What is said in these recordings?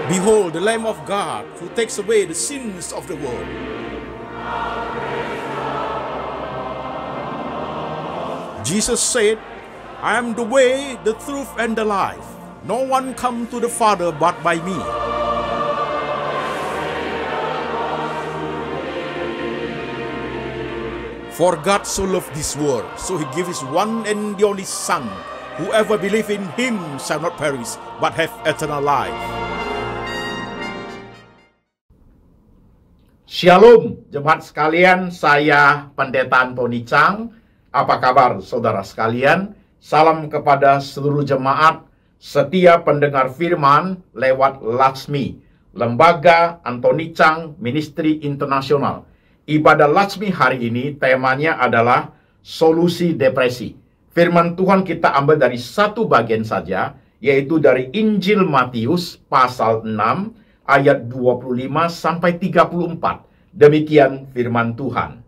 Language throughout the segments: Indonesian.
Behold, the Lamb of God who takes away the sins of the world. Jesus said, I am the way, the truth, and the life. No one comes to the Father but by me. For God so loved this world, so he gave his one and the only Son. Whoever believes in him shall not perish, but have eternal life. Shalom, jemaat sekalian, saya Pendeta Antoni Chang. Apa kabar saudara sekalian? Salam kepada seluruh jemaat setia pendengar firman lewat Latsmi, Lembaga Antoni Chang Ministry Internasional. Ibadah Latsmi hari ini temanya adalah solusi depresi. Firman Tuhan kita ambil dari satu bagian saja, yaitu dari Injil Matius pasal 6 ayat 25 sampai 34. Demikian firman Tuhan.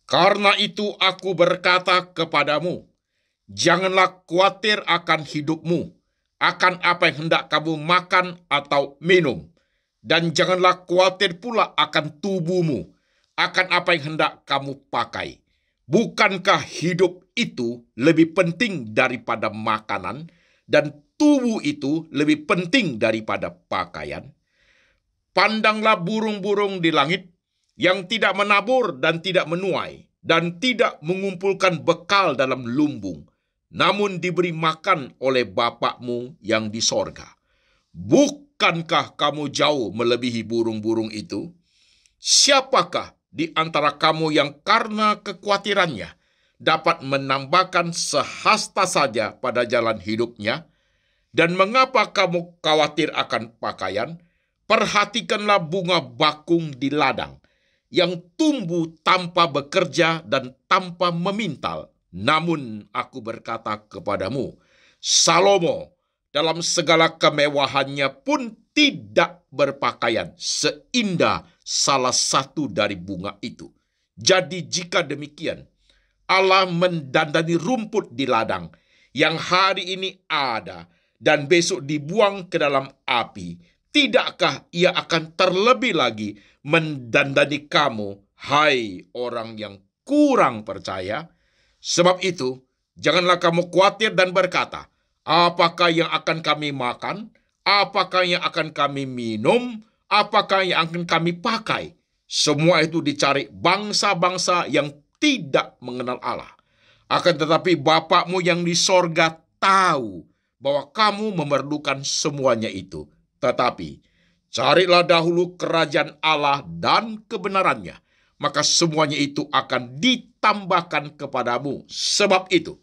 Karena itu aku berkata kepadamu, janganlah khawatir akan hidupmu, akan apa yang hendak kamu makan atau minum. Dan janganlah khawatir pula akan tubuhmu, akan apa yang hendak kamu pakai. Bukankah hidup itu lebih penting daripada makanan, dan tubuh itu lebih penting daripada pakaian? Pandanglah burung-burung di langit, yang tidak menabur dan tidak menuai, dan tidak mengumpulkan bekal dalam lumbung, namun diberi makan oleh Bapakmu yang di sorga. Bukankah kamu jauh melebihi burung-burung itu? Siapakah di antara kamu yang karena kekhawatirannya dapat menambahkan sehasta saja pada jalan hidupnya? Dan mengapa kamu khawatir akan pakaian? Perhatikanlah bunga bakung di ladang, yang tumbuh tanpa bekerja dan tanpa memintal. Namun aku berkata kepadamu, Salomo dalam segala kemewahannya pun tidak berpakaian seindah salah satu dari bunga itu. Jadi jika demikian, Allah mendandani rumput di ladang yang hari ini ada dan besok dibuang ke dalam api, tidakkah ia akan terlebih lagi mendandani kamu, hai orang yang kurang percaya? Sebab itu, janganlah kamu khawatir dan berkata, apakah yang akan kami makan? Apakah yang akan kami minum? Apakah yang akan kami pakai? Semua itu dicari bangsa-bangsa yang tidak mengenal Allah. Akan tetapi Bapakmu yang di sorga tahu bahwa kamu memerlukan semuanya itu. Tetapi carilah dahulu kerajaan Allah dan kebenarannya, maka semuanya itu akan ditambahkan kepadamu. Sebab itu,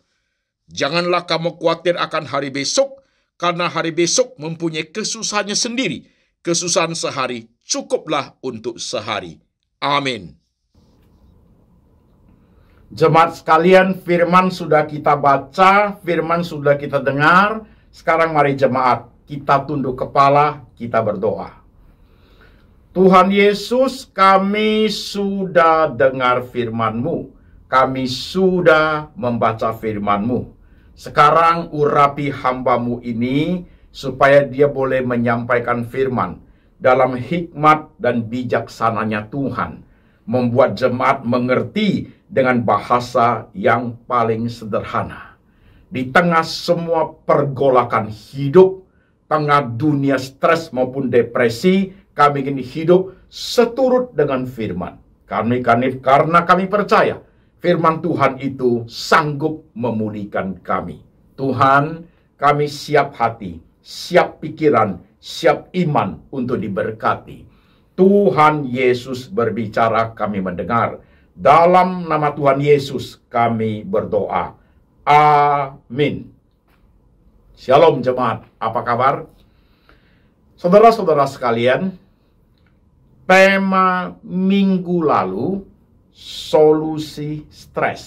janganlah kamu khawatir akan hari besok, karena hari besok mempunyai kesusahannya sendiri. Kesusahan sehari cukuplah untuk sehari. Amin. Jemaat sekalian, firman sudah kita baca, firman sudah kita dengar. Sekarang mari jemaat, kita tunduk kepala, kita berdoa. Tuhan Yesus, kami sudah dengar firman-Mu. Kami sudah membaca firman-Mu. Sekarang urapi hamba-Mu ini, supaya dia boleh menyampaikan firman dalam hikmat dan bijaksananya Tuhan. Membuat jemaat mengerti dengan bahasa yang paling sederhana. Di tengah semua pergolakan hidup, tengah dunia stres maupun depresi, kami ingin hidup seturut dengan firman. Karena kami percaya firman Tuhan itu sanggup memulihkan kami. Tuhan, kami siap hati, siap pikiran, siap iman untuk diberkati. Tuhan Yesus berbicara, kami mendengar. Dalam nama Tuhan Yesus kami berdoa. Amin. Shalom jemaat, apa kabar? Saudara-saudara sekalian, tema minggu lalu, solusi stres.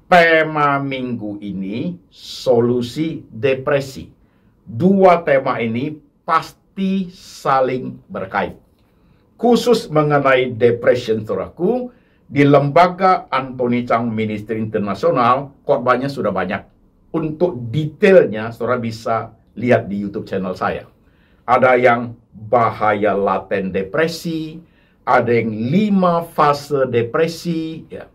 Tema minggu ini, solusi depresi. Dua tema ini pasti saling berkait. Khusus mengenai depression, saudaraku, Di lembaga Anthony Chang Ministry Internasional, korbannya sudah banyak. Untuk detailnya, saudara bisa lihat di YouTube channel saya. Ada yang bahaya laten depresi, ada yang 5 fase depresi, ya.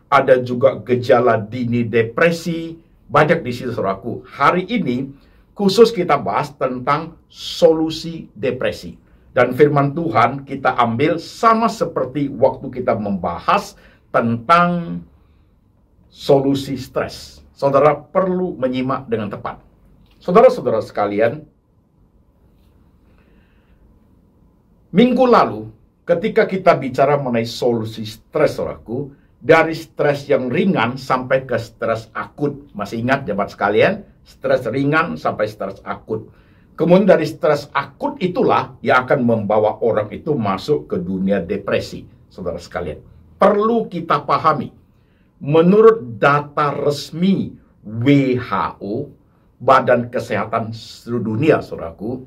Ada juga gejala dini depresi, banyak di situ saudaraku. Hari ini khusus kita bahas tentang solusi depresi. Dan firman Tuhan kita ambil sama seperti waktu kita membahas tentang solusi stres. Saudara perlu menyimak dengan tepat. Saudara-saudara sekalian, minggu lalu ketika kita bicara mengenai solusi stres, saudaraku, dari stres yang ringan sampai ke stres akut. Masih ingat jemaat sekalian? Stres ringan sampai stres akut. Kemudian dari stres akut itulah yang akan membawa orang itu masuk ke dunia depresi. Saudara sekalian, perlu kita pahami. Menurut data resmi WHO, Badan Kesehatan Seluruh Dunia, saudaraku,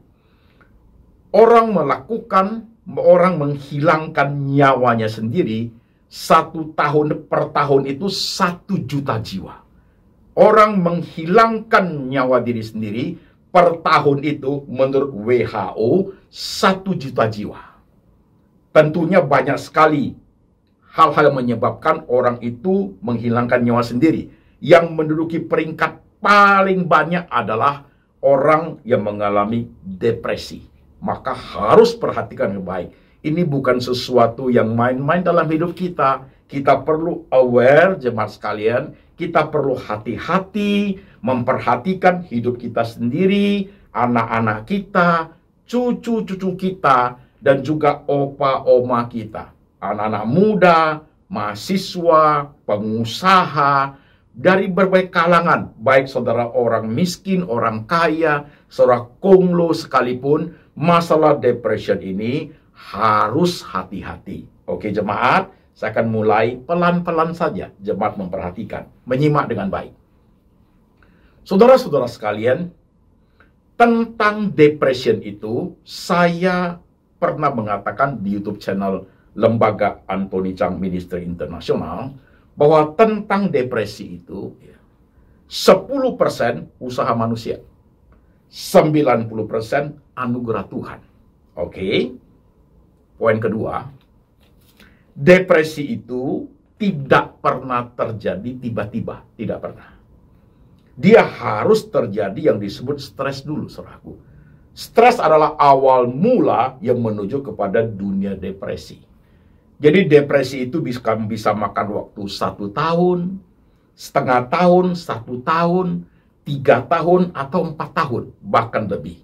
orang menghilangkan nyawanya sendiri 1 tahun per tahun itu 1 juta jiwa. Orang menghilangkan nyawa diri sendiri per tahun itu menurut WHO 1 juta jiwa. Tentunya banyak sekali hal-hal yang menyebabkan orang itu menghilangkan nyawa sendiri. Yang menduduki peringkat paling banyak adalah orang yang mengalami depresi. Maka harus perhatikan dengan baik. Ini bukan sesuatu yang main-main dalam hidup kita. Kita perlu aware, jemaat sekalian. Kita perlu hati-hati memperhatikan hidup kita sendiri, anak-anak kita, cucu-cucu kita, dan juga opa-oma kita. Anak-anak muda, mahasiswa, pengusaha, dari berbagai kalangan. Baik saudara orang miskin, orang kaya, saudara konglo sekalipun, masalah depression ini harus hati-hati. Oke jemaat, saya akan mulai pelan-pelan saja. Jemaat memperhatikan, menyimak dengan baik. Saudara-saudara sekalian, tentang depression itu, saya pernah mengatakan di YouTube channel Lembaga Anthony Chang Ministry Internasional, bahwa tentang depresi itu, 10% usaha manusia, 90% anugerah Tuhan. Oke. Poin kedua, depresi itu tidak pernah terjadi tiba-tiba, tidak pernah. Dia harus terjadi yang disebut stres dulu, saudaraku. Stres adalah awal mula yang menuju kepada dunia depresi. Jadi depresi itu bisa makan waktu 1 tahun, setengah tahun, 1 tahun, 3 tahun, atau 4 tahun, bahkan lebih.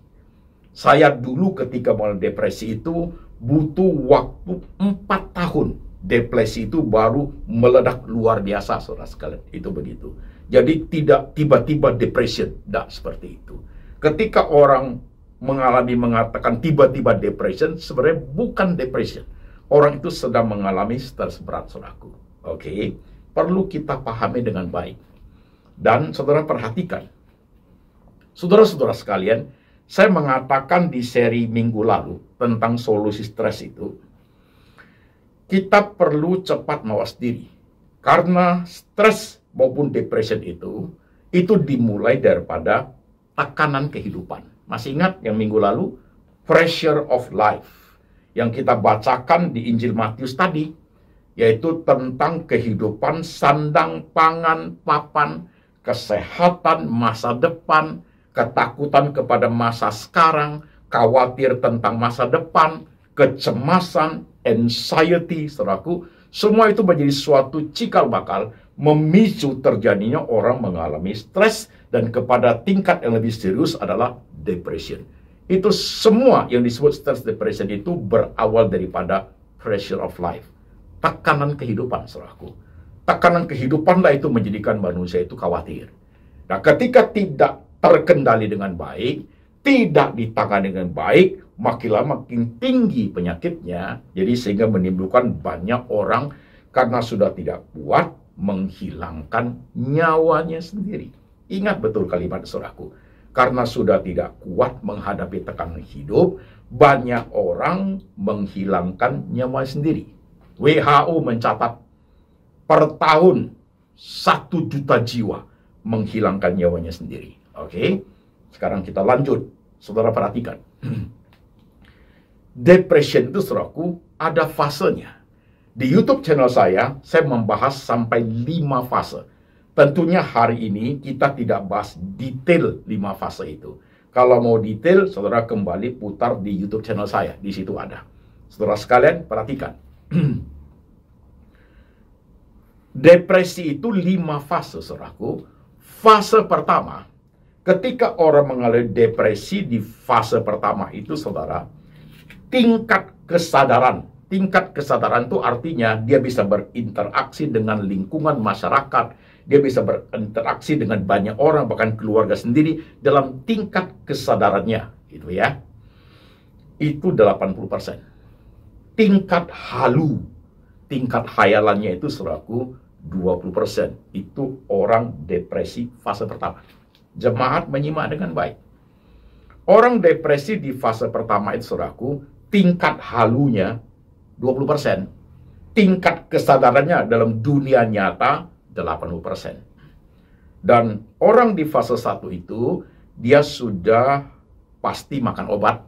Saya dulu ketika mulai depresi itu butuh waktu 4 tahun. Depresi itu baru meledak luar biasa, saudara sekalian. Itu begitu. Jadi tidak tiba-tiba depression, tidak seperti itu. Ketika orang mengatakan tiba-tiba depression, sebenarnya bukan depression. Orang itu sedang mengalami stres berat, saudaraku. Oke, perlu kita pahami dengan baik. Dan saudara perhatikan, saudara-saudara sekalian, saya mengatakan di seri minggu lalu tentang solusi stres itu, kita perlu cepat mawas diri. Karena stres maupun depression itu dimulai daripada tekanan kehidupan. Masih ingat yang minggu lalu? Pressure of life. Yang kita bacakan di Injil Matius tadi, yaitu tentang kehidupan sandang, pangan, papan, kesehatan, masa depan, ketakutan kepada masa sekarang, khawatir tentang masa depan, kecemasan, anxiety, saudaraku, semua itu menjadi suatu cikal bakal memicu terjadinya orang mengalami stres dan kepada tingkat yang lebih serius adalah depression. Itu semua yang disebut stress depression itu berawal daripada pressure of life. Tekanan kehidupan, saudaraku. Tekanan kehidupanlah itu menjadikan manusia itu khawatir. Nah, ketika tidak terkendali dengan baik, tidak ditangani dengan baik, makin lama makin tinggi penyakitnya. Jadi sehingga menimbulkan banyak orang karena sudah tidak kuat menghilangkan nyawanya sendiri. Ingat betul kalimat saudaraku. Karena sudah tidak kuat menghadapi tekanan hidup, banyak orang menghilangkan nyawa sendiri. WHO mencatat per tahun 1 juta jiwa menghilangkan nyawanya sendiri. Oke, sekarang kita lanjut. Saudara perhatikan. Depression itu, saudaraku, ada fasenya. Di YouTube channel saya membahas sampai 5 fase. Tentunya hari ini kita tidak bahas detail 5 fase itu. Kalau mau detail, saudara kembali putar di YouTube channel saya. Di situ ada. Saudara sekalian, perhatikan. Depresi itu 5 fase, saudaraku. Fase pertama, ketika orang mengalami depresi di fase pertama itu, saudara, tingkat kesadaran itu artinya dia bisa berinteraksi dengan lingkungan masyarakat, dia bisa berinteraksi dengan banyak orang, bahkan keluarga sendiri dalam tingkat kesadarannya, gitu ya. Itu 80%. Tingkat hayalannya itu, saudaraku, 20%. Itu orang depresi fase pertama. Jemaat menyimak dengan baik. Orang depresi di fase pertama itu, saudaraku, tingkat halunya 20%. Tingkat kesadarannya dalam dunia nyata 80%. Dan orang di fase 1 itu, dia sudah pasti makan obat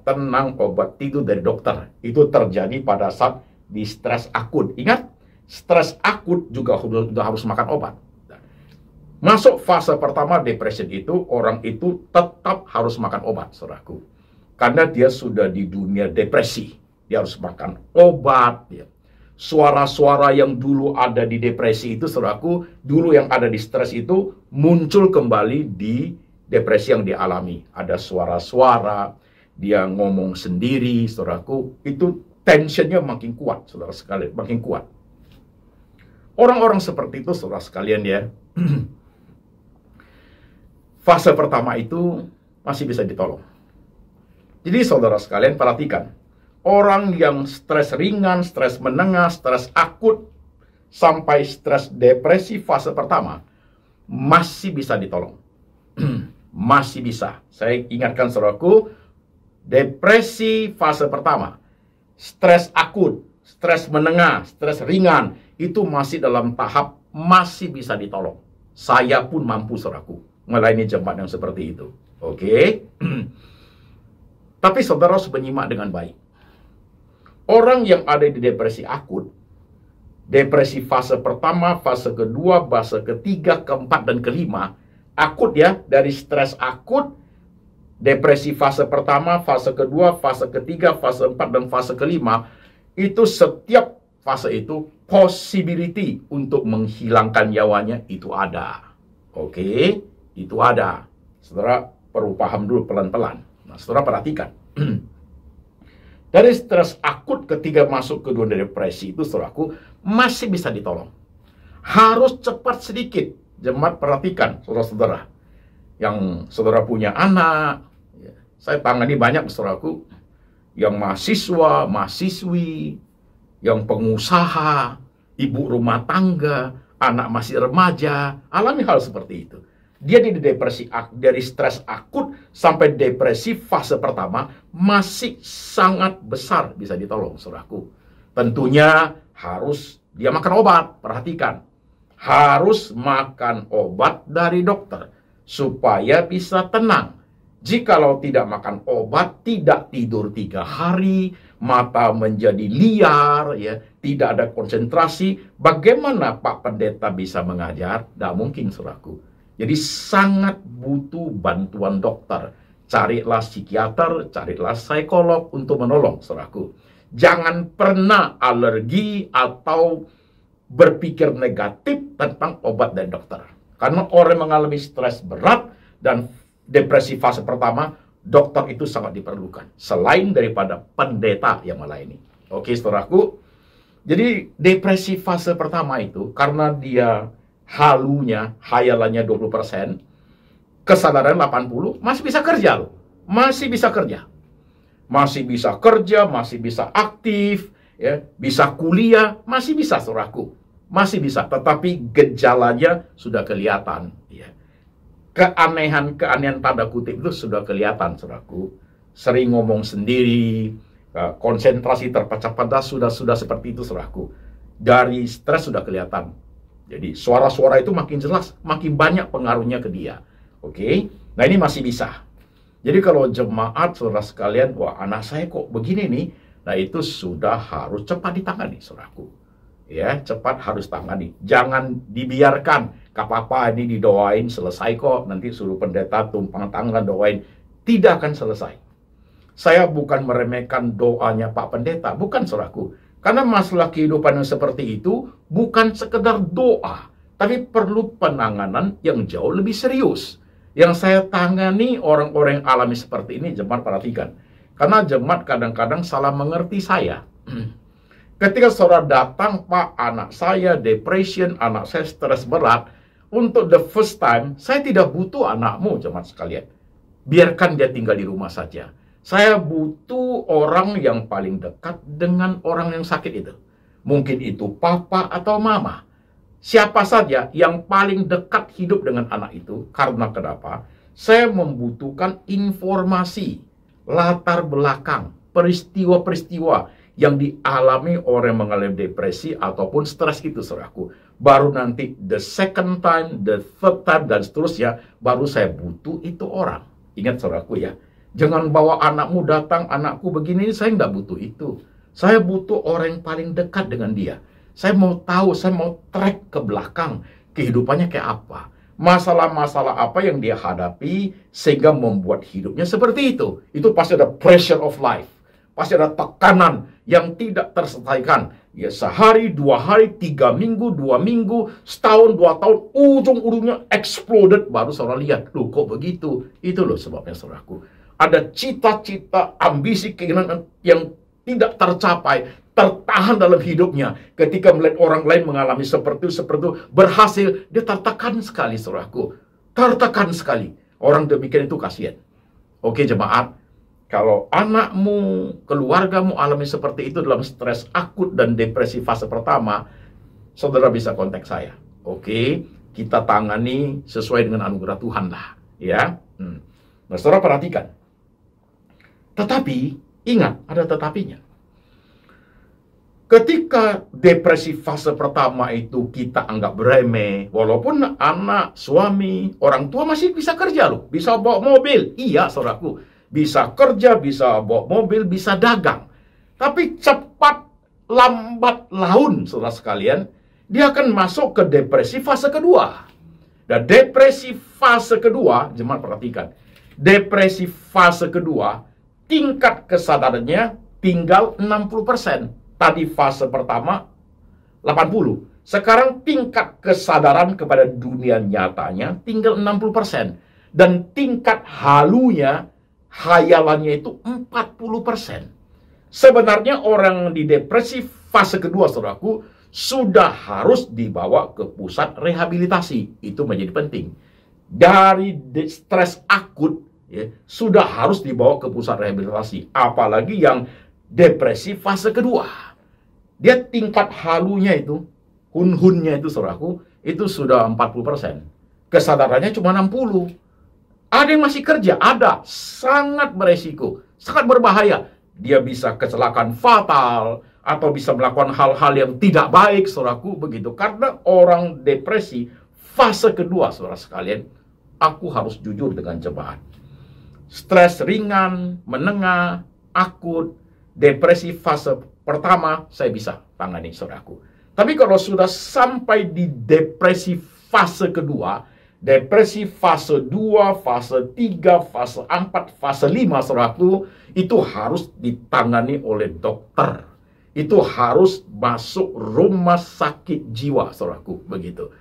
tenang, obat tidur dari dokter. Itu terjadi pada saat di stres akut. Ingat, stres akut juga sudah harus makan obat. Masuk fase pertama depression itu, orang itu tetap harus makan obat, saudaraku. Karena dia sudah di dunia depresi. Dia harus makan obat. Ya. Suara-suara yang dulu ada di depresi itu, saudaraku, dulu yang ada di stres itu, muncul kembali di depresi yang dialami. Ada suara-suara, dia ngomong sendiri, saudaraku. Itu tensionnya makin kuat, saudara sekalian, makin kuat. Orang-orang seperti itu, saudara sekalian ya, fase pertama itu masih bisa ditolong. Jadi saudara sekalian perhatikan, orang yang stres ringan, stres menengah, stres akut, sampai stres depresi fase pertama, masih bisa ditolong. Masih bisa. Saya ingatkan saudaraku, depresi fase pertama, stres akut, stres menengah, stres ringan, itu masih dalam tahap masih bisa ditolong. Saya pun mampu, saudaraku, melayani jemaat yang seperti itu. Oke? Tapi saudara harus menyimak dengan baik. Orang yang ada di depresi akut, depresi fase pertama, fase kedua, fase ketiga, keempat, dan kelima, akut ya, dari stres akut, depresi fase pertama, fase kedua, fase ketiga, fase empat, dan fase kelima, itu setiap fase itu possibility untuk menghilangkan nyawanya itu ada. Oke, itu ada. Saudara perlu paham dulu pelan-pelan. Nah, saudara perhatikan. Dari stres akut ketika masuk ke dunia depresi itu, saudaraku, masih bisa ditolong. Harus cepat sedikit. Jemaat perhatikan, saudara-saudara. Yang saudara punya anak, saya tangani banyak, saudaraku, yang mahasiswa, mahasiswi, yang pengusaha, ibu rumah tangga, anak masih remaja, alami hal seperti itu. Dia di depresi, dari stres akut sampai depresi fase pertama masih sangat besar bisa ditolong, saudaraku. Tentunya harus dia makan obat, perhatikan. Harus makan obat dari dokter supaya bisa tenang. Jikalau tidak makan obat, tidak tidur 3 hari, mata menjadi liar, ya, tidak ada konsentrasi, bagaimana Pak Pendeta bisa mengajar? Tidak mungkin, saudaraku. Jadi sangat butuh bantuan dokter. Carilah psikiater, carilah psikolog untuk menolong, saudaraku. Jangan pernah alergi atau berpikir negatif tentang obat dari dokter. Karena orang yang mengalami stres berat dan depresi fase pertama, dokter itu sangat diperlukan. Selain daripada pendeta yang melayani. Oke, saudaraku. Jadi depresi fase pertama itu, karena dia hayalannya 20%, kesadaran 80%, masih bisa kerja loh. Masih bisa kerja. Masih bisa kerja, masih bisa aktif, ya, bisa kuliah, masih bisa, saudaraku. Masih bisa, tetapi gejalanya sudah kelihatan, ya. Keanehan tanda kutip itu sudah kelihatan, saudaraku. Sering ngomong sendiri, konsentrasi terpecah-pecah, sudah seperti itu, saudaraku. Dari stres sudah kelihatan. Jadi suara-suara itu makin jelas, makin banyak pengaruhnya ke dia. Oke, nah ini masih bisa. Jadi kalau jemaat, saudara sekalian, wah anak saya kok begini nih, nah itu sudah harus cepat ditangani, saudaraku. Ya, cepat harus tangani. Jangan dibiarkan, gak apa-apa ini didoain, selesai kok, nanti suruh pendeta tumpang tangan doain. Tidak akan selesai. Saya bukan meremehkan doanya Pak Pendeta, bukan, saudaraku. Karena masalah kehidupan yang seperti itu bukan sekedar doa, tapi perlu penanganan yang jauh lebih serius. Yang saya tangani orang-orang yang alami seperti ini, jemaat perhatikan. Karena jemaat kadang-kadang salah mengerti saya. Ketika saudara datang, Pak, anak saya depression, anak saya stres berat, untuk the first time, saya tidak butuh anakmu, jemaat sekalian. Biarkan dia tinggal di rumah saja. Saya butuh orang yang paling dekat dengan orang yang sakit itu. Mungkin itu papa atau mama. Siapa saja yang paling dekat hidup dengan anak itu. Karena kenapa? Saya membutuhkan informasi, latar belakang, peristiwa-peristiwa yang dialami orang yang mengalami depresi ataupun stres itu, saudaraku. Baru nanti the second time, the third time, dan seterusnya, baru saya butuh itu orang. Ingat, saudaraku ya. Jangan bawa anakmu datang, anakku begini, saya nggak butuh itu. Saya butuh orang yang paling dekat dengan dia. Saya mau tahu, saya mau track ke belakang, kehidupannya kayak apa. Masalah-masalah apa yang dia hadapi, sehingga membuat hidupnya seperti itu. Itu pasti ada pressure of life. Pasti ada tekanan yang tidak terselesaikan. Ya, sehari, 2 hari, 3 minggu, 2 minggu, setahun, 2 tahun, ujung-ujungnya exploded. Baru saudara lihat, loh kok begitu? Itu loh sebabnya, saudaraku. Ada cita-cita, ambisi, keinginan yang tidak tercapai, tertahan dalam hidupnya. Ketika melihat orang lain mengalami seperti itu, berhasil, dia tertekan sekali, saudaraku. Tertekan sekali. Orang demikian itu kasihan. Oke, jemaat. Kalau anakmu, keluargamu alami seperti itu dalam stres akut dan depresi fase pertama, saudara bisa kontak saya. Oke, kita tangani sesuai dengan anugerah Tuhan lah. Ya. Nah, saudara perhatikan. Tetapi, ingat, ada tetapinya. Ketika depresi fase pertama itu kita anggap remeh, walaupun anak, suami, orang tua masih bisa kerja loh, bisa bawa mobil. Iya, saudaraku, bisa kerja, bisa bawa mobil, bisa dagang. Tapi cepat lambat laun, saudara sekalian, dia akan masuk ke depresi fase kedua. Dan depresi fase kedua, jemaat perhatikan, depresi fase kedua, tingkat kesadarannya tinggal 60%. Tadi fase pertama 80. Sekarang tingkat kesadaran kepada dunia nyatanya tinggal 60%. Dan tingkat halunya, hayalannya itu 40%. Sebenarnya orang di depresi fase kedua, saudaraku, sudah harus dibawa ke pusat rehabilitasi. Itu menjadi penting. Dari stres akut, ya, sudah harus dibawa ke pusat rehabilitasi. Apalagi yang depresi fase kedua. Dia tingkat halunya itu, hun-hunnya itu, saudaraku, itu sudah 40%. Kesadarannya cuma 60%. Ada yang masih kerja, ada. Sangat beresiko, sangat berbahaya. Dia bisa kecelakaan fatal, atau bisa melakukan hal-hal yang tidak baik, saudaraku, begitu. Karena orang depresi fase kedua, saudara sekalian, aku harus jujur dengan jemaat. Stres ringan, menengah, akut, depresi fase pertama, saya bisa tangani, saudaraku. Tapi kalau sudah sampai di depresi fase kedua, depresi fase 2, fase 3, fase 4, fase 5, saudaraku, itu harus ditangani oleh dokter. Itu harus masuk rumah sakit jiwa, saudaraku, begitu.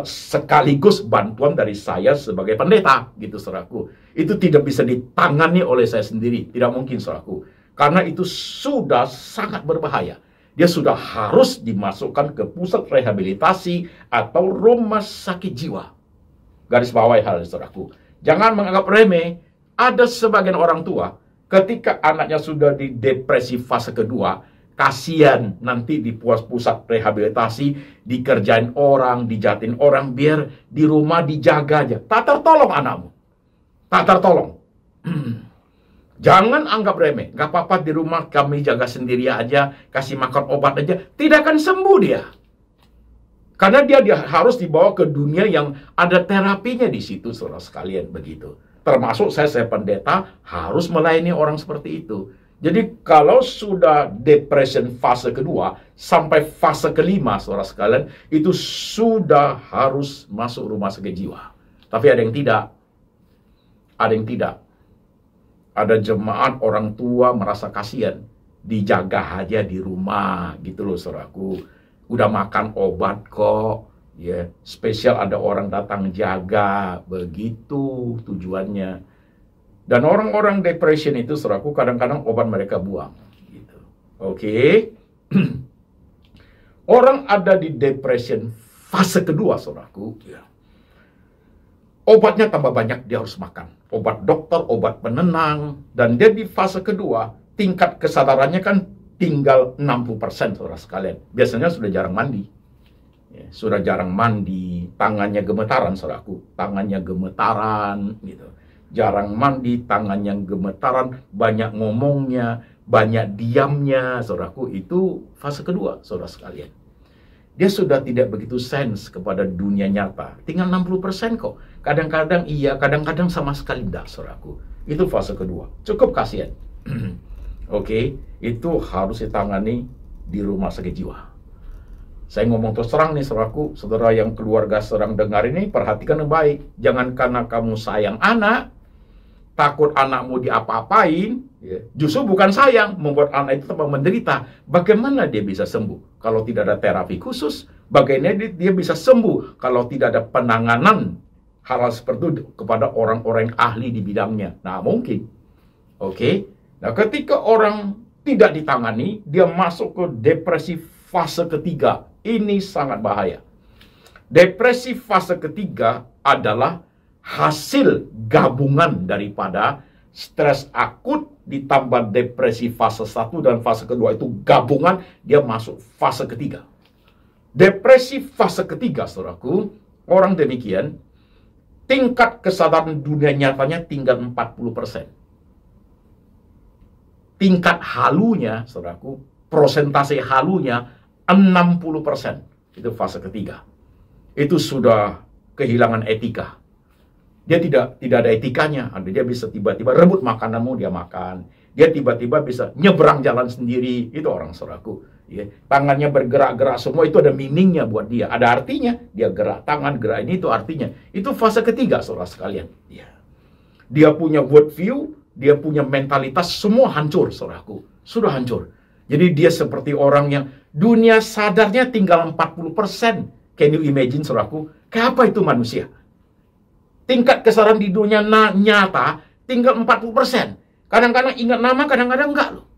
Sekaligus bantuan dari saya sebagai pendeta, gitu, saudaraku. Itu tidak bisa ditangani oleh saya sendiri, tidak mungkin, saudaraku. Karena itu sudah sangat berbahaya. Dia sudah harus dimasukkan ke pusat rehabilitasi atau rumah sakit jiwa. Garis bawahi hal, saudaraku. Jangan menganggap remeh. Ada sebagian orang tua, ketika anaknya sudah di depresi fase kedua, kasihan nanti di pusat rehabilitasi, dikerjain orang, dijatin orang, biar di rumah dijaga aja. Tak tertolong anakmu. Tak tertolong. Jangan anggap remeh. Gak apa-apa di rumah kami jaga sendiri aja, kasih makan obat aja. Tidak akan sembuh dia. Karena dia harus dibawa ke dunia yang ada terapinya di situ, saudara sekalian, begitu. Termasuk saya pendeta harus melayani orang seperti itu. Jadi kalau sudah depression fase kedua sampai fase kelima, saudara sekalian, itu sudah harus masuk rumah sakit jiwa. Tapi ada yang tidak. Ada yang tidak. Ada jemaat orang tua merasa kasihan, dijaga aja di rumah gitu loh saudaraku. Udah makan obat kok, ya. Spesial ada orang datang jaga, begitu tujuannya. Dan orang-orang depression itu saudaraku kadang-kadang obat mereka buang, gitu. Oke. Orang ada di depression fase kedua saudaraku, ya. Obatnya tambah banyak dia harus makan. Obat dokter, obat penenang. Dan dia di fase kedua, tingkat kesadarannya kan tinggal 60%, saudara sekalian. Biasanya sudah jarang mandi. Ya, sudah jarang mandi, tangannya gemetaran, saudaraku. Tangannya gemetaran, gitu. Jarang mandi, tangannya gemetaran, banyak ngomongnya, banyak diamnya, saudaraku. Itu fase kedua, saudara sekalian. Dia sudah tidak begitu sense kepada dunia nyata. Tinggal 60% kok. Kadang-kadang iya, kadang-kadang sama sekali tidak, saudaraku. Itu fase kedua. Cukup kasihan. Oke, itu harus ditangani di rumah sakit jiwa. Saya ngomong terus terang nih, saudaraku. Saudara yang keluarga sedang dengar ini, perhatikan yang baik. Jangan karena kamu sayang anak, takut anakmu diapa-apain, ya. Justru bukan sayang, membuat anak itu tambah menderita. Bagaimana dia bisa sembuh kalau tidak ada terapi khusus? Bagaimana dia bisa sembuh kalau tidak ada penanganan hal-hal seperti itu kepada orang-orang yang ahli di bidangnya? Nah, mungkin. Oke. Nah, ketika orang tidak ditangani, dia masuk ke depresi fase ketiga. Ini sangat bahaya. Depresi fase ketiga adalah hasil gabungan daripada stres akut ditambah depresi fase 1 dan fase kedua, itu gabungan, dia masuk fase ketiga. Depresi fase ketiga, saudaraku, orang demikian, tingkat kesadaran dunia nyatanya tinggal 40%. Tingkat halunya, saudaraku, prosentase halunya 60%. Itu fase ketiga. Itu sudah kehilangan etika. Dia tidak ada etikanya. Dia bisa tiba-tiba rebut makananmu, dia makan. Dia tiba-tiba bisa nyeberang jalan sendiri. Itu orang saudaraku. Ya. Tangannya bergerak-gerak semua, itu ada meaningnya buat dia. Ada artinya. Dia gerak tangan, gerak ini, itu artinya. Itu fase ketiga, saudara sekalian. Ya. Dia punya worldview, dia punya mentalitas, semua hancur, saudaraku. Sudah hancur. Jadi dia seperti orang yang dunia sadarnya tinggal 40%. Can you imagine, saudaraku? Kayak apa itu manusia? Tingkat kesadaran di dunia nyata tinggal 40%. Kadang-kadang ingat nama, kadang-kadang enggak loh.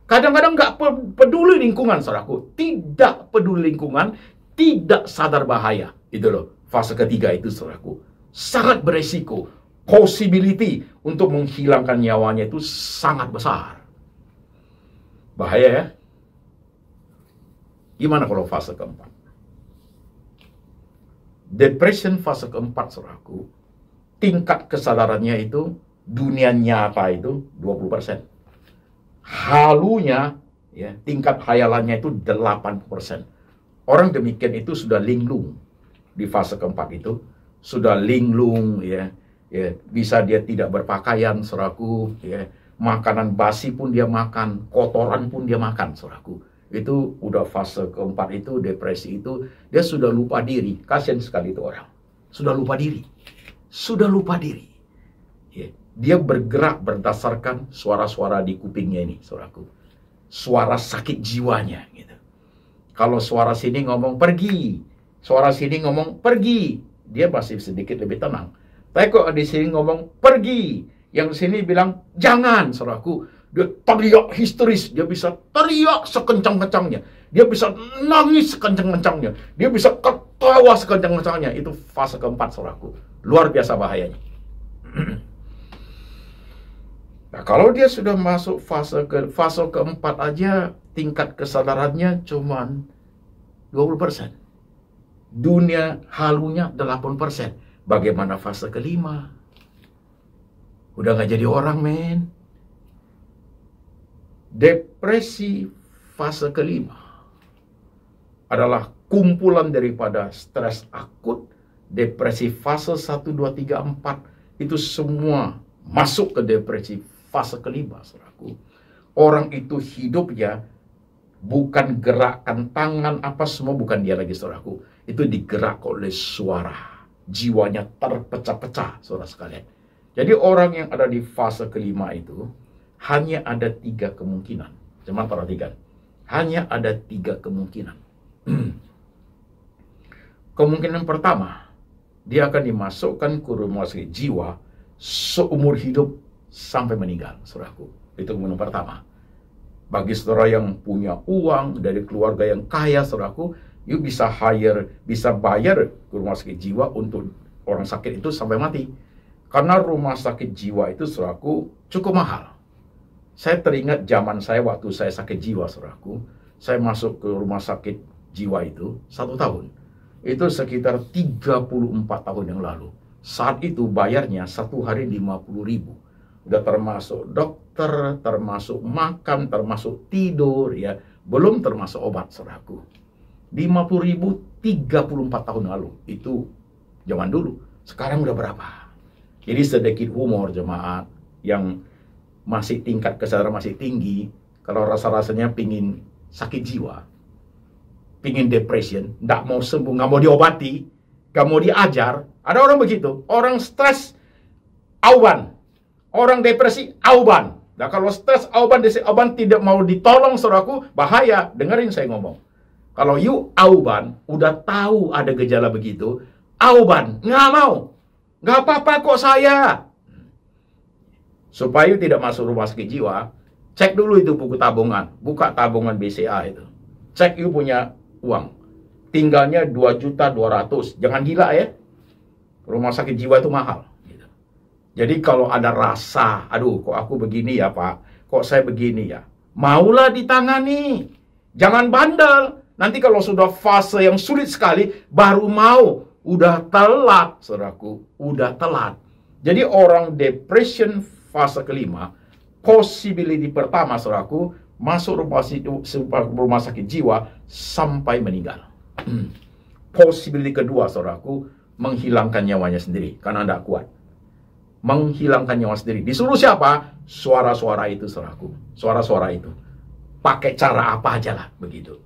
Kadang-kadang enggak peduli lingkungan, saudaraku. Tidak peduli lingkungan, tidak sadar bahaya. Itu loh, fase ketiga itu, saudaraku. Sangat beresiko. Possibility untuk menghilangkan nyawanya itu sangat besar. Bahaya ya. Gimana kalau fase keempat? Depression fase keempat, saudaraku, tingkat kesadarannya itu, dunia nyata itu 20%. Halunya, ya, tingkat hayalannya itu 80%. Orang demikian itu sudah linglung di fase keempat itu. Sudah linglung, ya, bisa dia tidak berpakaian, saudaraku, ya. Makanan basi pun dia makan, kotoran pun dia makan, saudaraku. Itu udah fase keempat itu, depresi itu, dia sudah lupa diri. Kasian sekali itu orang. Sudah lupa diri. Sudah lupa diri. Ya. Dia bergerak berdasarkan suara-suara di kupingnya ini, saudaraku. Suara sakit jiwanya, gitu. Kalau suara sini ngomong pergi, suara sini ngomong pergi, dia masih sedikit lebih tenang. Tapi kok di sini ngomong pergi, yang di sini bilang jangan, saudaraku. Dia teriak histeris, dia bisa teriak sekencang-kencangnya, dia bisa nangis sekencang-kencangnya, dia bisa ketawa sekencang-kencangnya. Itu fase keempat, saudaraku. Luar biasa bahayanya. Nah, kalau dia sudah masuk fase keempat aja, tingkat kesadarannya cuman 20%. Dunia halunya 8%. Bagaimana fase kelima? Udah nggak jadi orang, men. Depresi fase kelima adalah kumpulan daripada stres akut, depresi fase 1, 2, 3, 4. Itu semua masuk ke depresi fase kelima, saudaraku. Orang itu hidupnya bukan gerakan tangan apa semua, bukan dia lagi, saudaraku. Itu digerak oleh suara. Jiwanya terpecah-pecah, saudara sekalian. Jadi orang yang ada di fase kelima itu hanya ada 3 kemungkinan. Jemaat perhatikan. Hanya ada 3 kemungkinan. Kemungkinan pertama, dia akan dimasukkan ke rumah sakit jiwa seumur hidup sampai meninggal, saudaraku. Itu kemungkinan pertama. Bagi saudara yang punya uang, dari keluarga yang kaya, saudaraku, you bisa bayar ke rumah sakit jiwa untuk orang sakit itu sampai mati. Karena rumah sakit jiwa itu, saudaraku, cukup mahal. Saya teringat zaman saya waktu saya sakit jiwa, saudaraku. Saya masuk ke rumah sakit jiwa itu 1 tahun. Itu sekitar 34 tahun yang lalu. Saat itu bayarnya 1 hari 50.000. Udah termasuk dokter, termasuk makan, termasuk tidur, ya. Belum termasuk obat, saudaraku. 50.000 34 tahun lalu. Itu zaman dulu. Sekarang udah berapa? Jadi sedikit humor, jemaat yang masih tingkat kesadaran masih tinggi, kalau rasa-rasanya pingin sakit jiwa, pingin depression, nggak mau sembuh, nggak mau diobati, nggak mau diajar. Ada orang begitu. Orang stres, auban. Orang depresi, auban. Nah, kalau stres, auban tidak mau ditolong, saudaraku, bahaya. Dengerin saya ngomong. Kalau you auban, udah tahu ada gejala begitu, auban, nggak mau. Nggak apa-apa kok saya. Supaya you tidak masuk rumah sakit jiwa, cek dulu itu buku tabungan. Buka tabungan BCA itu. Cek you punya uang. Tinggalnya 2.200.000. Jangan gila ya. Rumah sakit jiwa itu mahal. Gitu. Jadi kalau ada rasa, aduh kok aku begini ya Pak, kok saya begini ya, maulah ditangani. Jangan bandel. Nanti kalau sudah fase yang sulit sekali, baru mau. Udah telat, saudaraku. Udah telat. Jadi orang depression fase kelima, possibility pertama, saudaraku, masuk rumah sakit jiwa sampai meninggal. Possibility kedua, saudaraku, menghilangkan nyawanya sendiri karena tidak kuat. Menghilangkan nyawa sendiri. Disuruh siapa? Suara-suara itu, saudaraku. Suara-suara itu. Pakai cara apa aja lah, begitu.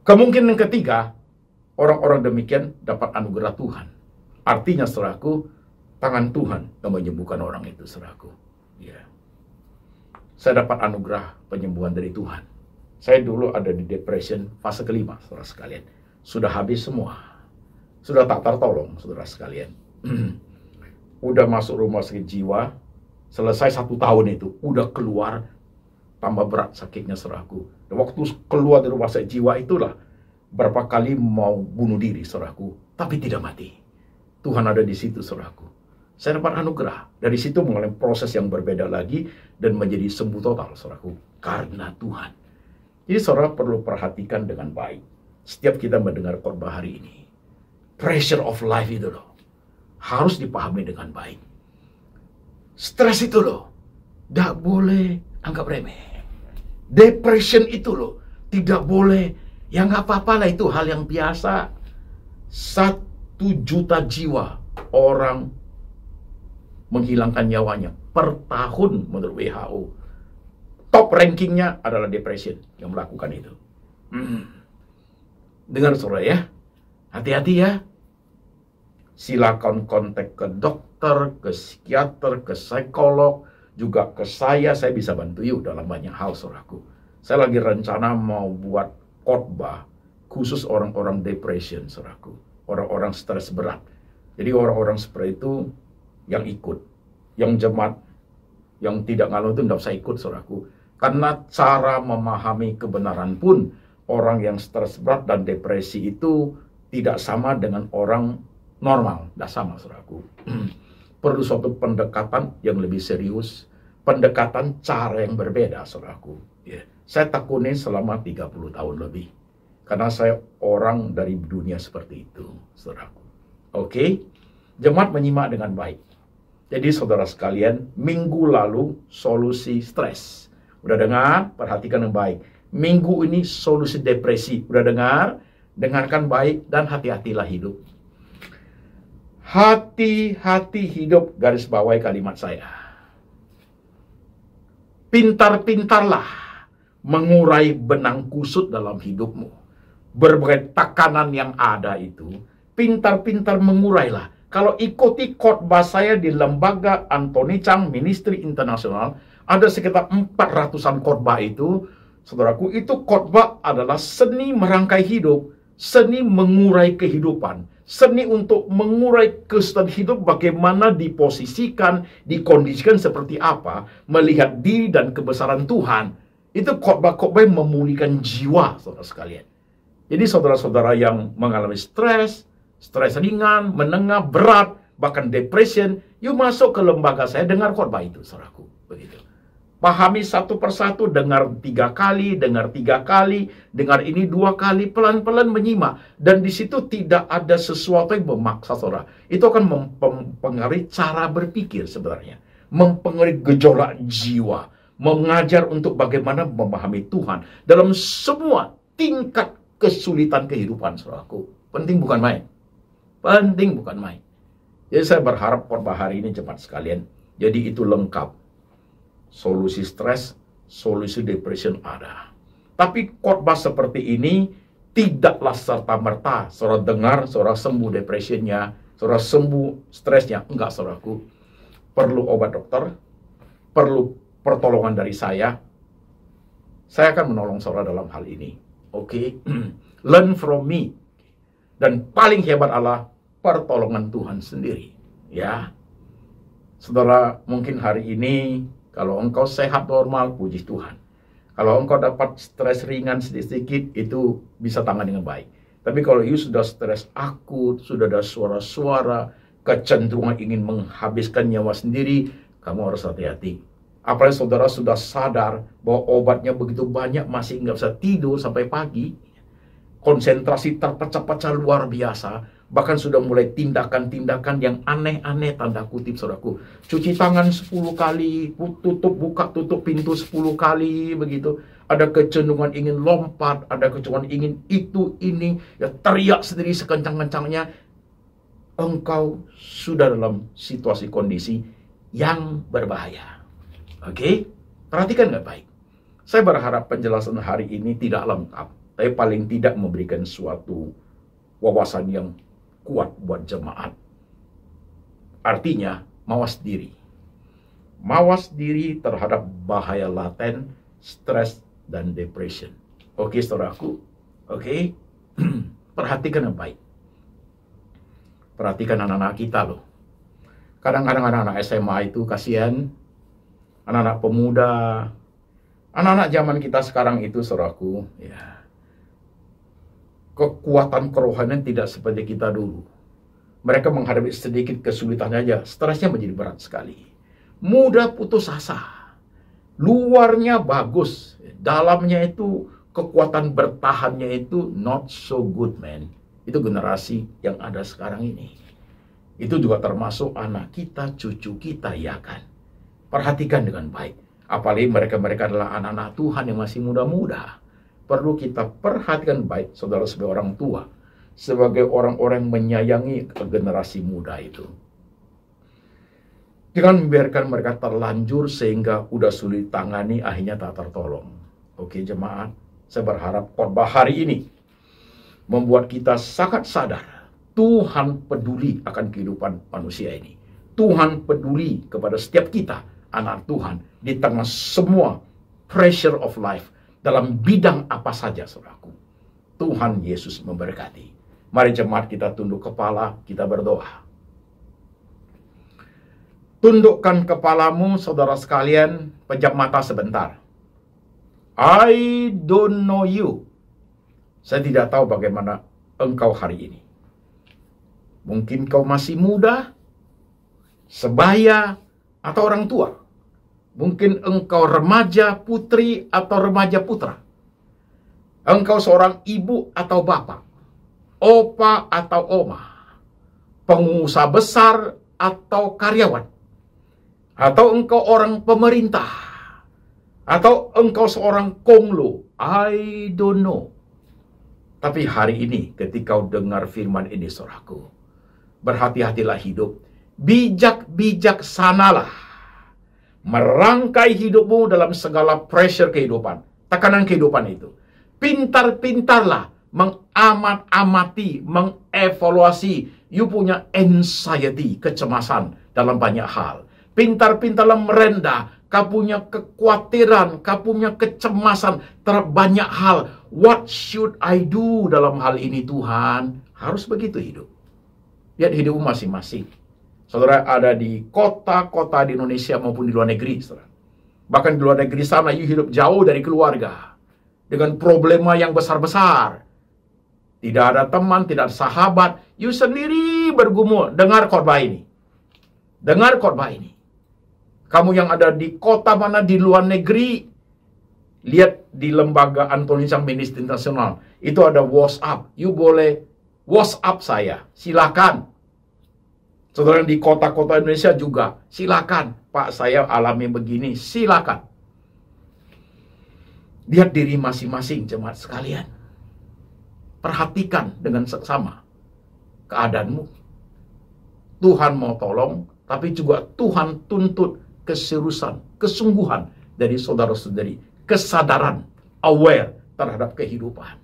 Kemungkinan ketiga, orang-orang demikian dapat anugerah Tuhan. Artinya, saudaraku, tangan Tuhan yang menyembuhkan orang itu, saudaraku. Ya. Saya dapat anugerah penyembuhan dari Tuhan. Saya dulu ada di depression fase kelima, saudara sekalian. Sudah habis semua. Sudah tak tertolong, saudara sekalian. Udah masuk rumah sakit jiwa. Selesai 1 tahun itu. Udah keluar. Tambah berat sakitnya, saudaraku. Dan waktu keluar dari rumah sakit jiwa itulah berapa kali mau bunuh diri, saudaraku. Tapi tidak mati. Tuhan ada di situ, saudaraku. Saya dapat anugerah. Dari situ mengalami proses yang berbeda lagi dan menjadi sembuh total, saudaraku. Karena Tuhan. Jadi saudara perlu perhatikan dengan baik. Setiap kita mendengar khotbah hari ini. Pressure of life itu loh. Harus dipahami dengan baik. Stres itu loh. Tidak boleh anggap remeh. Depression itu loh. Tidak boleh. Ya nggak apa-apa lah, itu hal yang biasa. 1 juta jiwa orang menghilangkan nyawanya per tahun menurut WHO. Top rankingnya adalah depression yang melakukan itu. Dengar saudara ya, hati-hati ya. Silakan kontak ke dokter, ke psikiater, ke psikolog, juga ke saya bisa bantu you dalam banyak hal, saudaraku. Saya lagi rencana mau buat khotbah khusus orang-orang depression, saudaraku. Orang-orang stres berat. Jadi orang-orang seperti itu yang ikut. Yang jemaat, yang tidak ngalau itu tidak usah ikut, saudaraku. Karena cara memahami kebenaran pun, orang yang stres berat dan depresi itu tidak sama dengan orang normal. Tidak sama, saudaraku. Perlu suatu pendekatan yang lebih serius. Pendekatan cara yang berbeda, saudaraku. Yeah. Saya tekuni selama 30 tahun lebih. Karena saya orang dari dunia seperti itu, saudaraku. Oke? Jemaat menyimak dengan baik. Jadi saudara sekalian, minggu lalu solusi stres. Udah dengar? Perhatikan yang baik. Minggu ini solusi depresi. Udah dengar? Dengarkan baik dan hati-hatilah hidup. Hati-hati hidup, garis bawahi kalimat saya. Pintar-pintarlah mengurai benang kusut dalam hidupmu. Berbagai tekanan yang ada itu, pintar-pintar mengurailah. Kalau ikuti khotbah saya di lembaga Anthony Chang Ministry Internasional, ada sekitar 400-an khotbah itu, saudaraku, itu khotbah adalah seni merangkai hidup, seni mengurai kehidupan, seni untuk mengurai kesulitan hidup, bagaimana diposisikan, dikondisikan seperti apa, melihat diri dan kebesaran Tuhan. Itu khotbah-khotbah yang memulihkan jiwa, saudara sekalian. Jadi saudara-saudara yang mengalami stres ringan, menengah, berat, bahkan depression, yuk masuk ke lembaga saya, dengar khotbah itu, saudaraku. Begitu. Pahami satu persatu, dengar 3 kali, dengar 3 kali, dengar ini 2 kali, pelan-pelan menyimak. Dan di situ tidak ada sesuatu yang memaksa saudara. Itu akan mempengaruhi cara berpikir sebenarnya. Mempengaruhi gejolak jiwa. Mengajar untuk bagaimana memahami Tuhan dalam semua tingkat kesulitan kehidupan, saudaraku. Penting bukan main. Penting bukan main. Jadi saya berharap khotbah hari ini cepat sekalian. Jadi itu lengkap. Solusi stres, solusi depression ada. Tapi khotbah seperti ini tidaklah serta-merta saudara dengar, saudara sembuh depresinya, saudara sembuh stresnya. Enggak, saudaraku. Perlu obat dokter, perlu pertolongan dari saya. Saya akan menolong saudara dalam hal ini. Oke? Learn from me. Dan paling hebat adalah pertolongan Tuhan sendiri. Ya. Saudara, mungkin hari ini kalau engkau sehat normal, puji Tuhan. Kalau engkau dapat stres ringan sedikit, itu bisa tangani dengan baik. Tapi kalau you sudah stres akut, sudah ada suara-suara, kecenderungan ingin menghabiskan nyawa sendiri, kamu harus hati-hati. Apalagi saudara sudah sadar bahwa obatnya begitu banyak, masih nggak bisa tidur sampai pagi. Konsentrasi terpecah-pecah luar biasa. Bahkan sudah mulai tindakan-tindakan yang aneh-aneh, tanda kutip, saudaraku. Cuci tangan 10 kali, buka tutup pintu 10 kali, begitu. Ada kecenderungan ingin lompat, ada kecenderungan ingin itu, ini, ya teriak sendiri sekencang-kencangnya. Engkau sudah dalam situasi kondisi yang berbahaya. Oke? Perhatikan nggak baik. Saya berharap penjelasan hari ini tidak lengkap, tapi paling tidak memberikan suatu wawasan yang kuat buat jemaat. Artinya, mawas diri. Mawas diri terhadap bahaya laten, stres, dan depression. Oke, saudaraku? Oke? Perhatikan yang baik. Perhatikan anak-anak kita loh. Kadang-kadang anak-anak SMA itu kasihan. Anak-anak pemuda. Anak-anak zaman kita sekarang itu, saudaraku, ya, kekuatan kerohanian tidak seperti kita dulu. Mereka menghadapi sedikit kesulitan aja, stresnya menjadi berat sekali. Mudah putus asa. Luarnya bagus, dalamnya itu kekuatan bertahannya itu not so good, man. Itu generasi yang ada sekarang ini. Itu juga termasuk anak kita, cucu kita, ya kan? Perhatikan dengan baik. Apalagi mereka adalah anak-anak Tuhan yang masih muda-muda. Perlu kita perhatikan baik, saudara, sebagai orang tua, sebagai orang-orang yang menyayangi generasi muda itu. Jangan membiarkan mereka terlanjur sehingga udah sulit tangani, akhirnya tak tertolong. Oke, jemaat, saya berharap khotbah hari ini membuat kita sangat sadar Tuhan peduli akan kehidupan manusia ini. Tuhan peduli kepada setiap kita, anak Tuhan, di tengah semua pressure of life. Dalam bidang apa saja, saudaraku. Tuhan Yesus memberkati. Mari jemaat kita tunduk kepala, kita berdoa. Tundukkan kepalamu, saudara sekalian, pejam mata sebentar. I don't know you. Saya tidak tahu bagaimana engkau hari ini. Mungkin kau masih muda, sebaya, atau orang tua. Mungkin engkau remaja putri atau remaja putra. Engkau seorang ibu atau bapak. Opa atau oma. Pengusaha besar atau karyawan. Atau engkau orang pemerintah, atau engkau seorang konglo, I don't know. Tapi hari ini ketika kau dengar firman ini, saudaraku, berhati-hatilah hidup, bijak-bijaksanalah, merangkai hidupmu dalam segala pressure kehidupan, tekanan kehidupan itu. Pintar-pintarlah mengamat-amati, mengevaluasi. You punya anxiety, kecemasan dalam banyak hal. Pintar-pintarlah merendah. Kau punya kekhawatiran, kau punya kecemasan terhadap banyak hal. What should I do dalam hal ini, Tuhan? Harus begitu hidup. Lihat hidupmu masing-masing. Saudara ada di kota-kota di Indonesia maupun di luar negeri, saudara. Bahkan di luar negeri sana, you hidup jauh dari keluarga. Dengan problema yang besar-besar. Tidak ada teman, tidak ada sahabat. You sendiri bergumul. Dengar khotbah ini. Dengar khotbah ini. Kamu yang ada di kota mana di luar negeri, lihat di lembaga Antoni Sang Ministry Internasional. Itu ada WhatsApp. You boleh WhatsApp saya. Silakan. Saudara di kota-kota Indonesia juga. Silakan. Pak, saya alami begini. Silakan. Lihat diri masing-masing jemaat sekalian. Perhatikan dengan seksama keadaanmu. Tuhan mau tolong, tapi juga Tuhan tuntut keseriusan, kesungguhan dari saudara-saudari, kesadaran, aware terhadap kehidupan.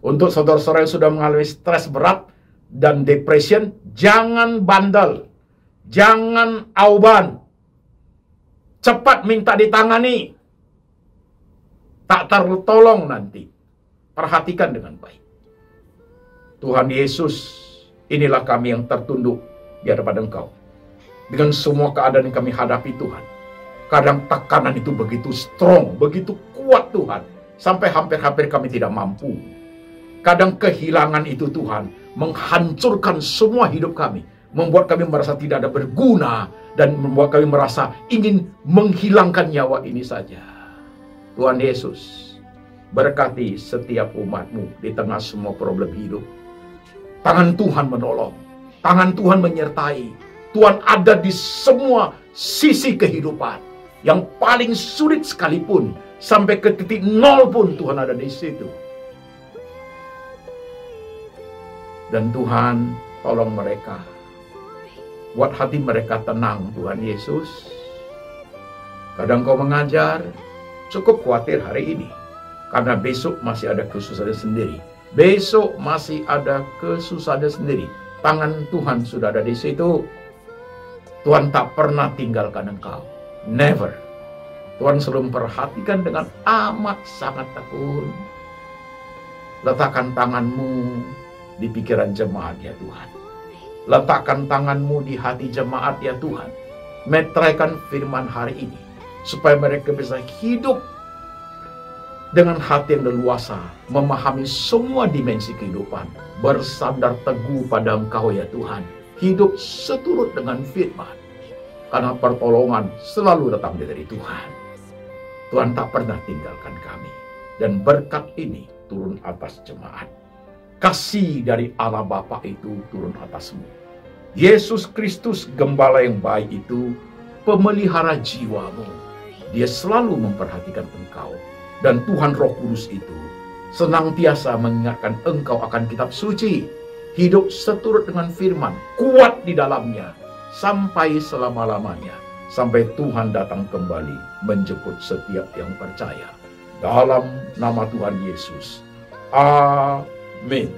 Untuk saudara-saudara yang sudah mengalami stres berat dan depression, jangan bandel, jangan auban, cepat minta ditangani, tak tertolong nanti. Perhatikan dengan baik. Tuhan Yesus, inilah kami yang tertunduk di hadapan Engkau. Dengan semua keadaan yang kami hadapi, Tuhan. Kadang tekanan itu begitu strong, begitu kuat, Tuhan. Sampai hampir-hampir kami tidak mampu. Kadang kehilangan itu, Tuhan, menghancurkan semua hidup kami. Membuat kami merasa tidak ada berguna. Dan membuat kami merasa ingin menghilangkan nyawa ini saja. Tuhan Yesus, berkati setiap umat-Mu di tengah semua problem hidup. Tangan Tuhan menolong. Tangan Tuhan menyertai. Tuhan ada di semua sisi kehidupan. Yang paling sulit sekalipun, sampai ke titik nol pun Tuhan ada di situ. Dan Tuhan tolong mereka. Buat hati mereka tenang, Tuhan Yesus. Kadang Kau mengajar, cukup khawatir hari ini. Karena besok masih ada kesusahan sendiri. Besok masih ada kesusahan sendiri. Tangan Tuhan sudah ada di situ. Tuhan tak pernah tinggalkan engkau. Never. Tuhan selalu memperhatikan dengan amat sangat tekun. Letakkan tanganmu di pikiran jemaat ya Tuhan. Letakkan tanganmu di hati jemaat ya Tuhan. Meteraikan firman hari ini. Supaya mereka bisa hidup dengan hati yang leluasa, memahami semua dimensi kehidupan, bersandar teguh pada Engkau ya Tuhan, hidup seturut dengan firman, karena pertolongan selalu datang dari Tuhan. Tuhan tak pernah tinggalkan kami, dan berkat ini turun atas jemaat. Kasih dari Allah Bapa itu turun atasmu. Yesus Kristus, Gembala yang baik itu, pemelihara jiwamu. Dia selalu memperhatikan engkau. Dan Tuhan Roh Kudus itu senantiasa mengingatkan engkau akan kitab suci. Hidup seturut dengan firman, kuat di dalamnya, sampai selama-lamanya. Sampai Tuhan datang kembali menjemput setiap yang percaya. Dalam nama Tuhan Yesus. Amin.